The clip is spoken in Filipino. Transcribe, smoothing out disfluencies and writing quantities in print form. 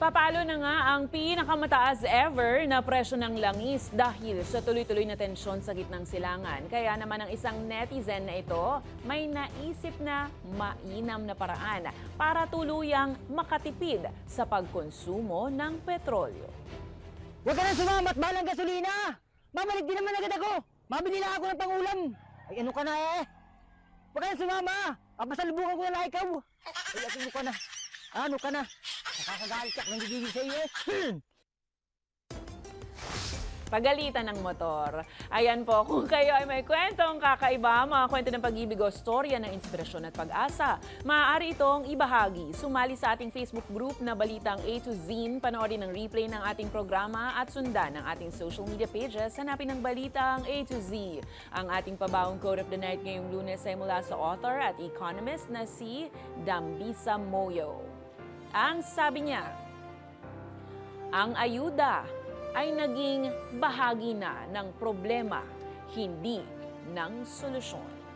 Papalo na nga ang pinakamataas ever na presyo ng langis dahil sa tuloy-tuloy na tensyon sa gitnang silangan. Kaya naman ang isang netizen na ito may naisip na mainam na paraan para tuluyang makatipid sa pagkonsumo ng petrolyo. Huwag ka na sumamat, balang gasolina! Mamalik din naman agad ako! Mabili lang ako ng pangulam! Ay ano ka na eh! Huwag ka na sumama! Papasalubungan ko na lang ikaw! Ay ano ka na? Ano ka na? Nakakagalit ka, nanggigigil sa'yo eh! Pagalitan ng motor. Ayan po, kung kayo ay may kwentong kakaiba, mga kwento ng pag-ibig o storya ng inspirasyon at pag-asa, maaari itong ibahagi. Sumali sa ating Facebook group na Balitang A to Z, panoorin ang replay ng ating programa at sundan ang ating social media pages. Hanapin ang Balitang A to Z. Ang ating pabawang quote of the night ngayong Lunes ay mula sa author at economist na si Dambisa Moyo. Ang sabi niya, ang ayuda ay naging bahagi na ng problema, hindi ng solusyon.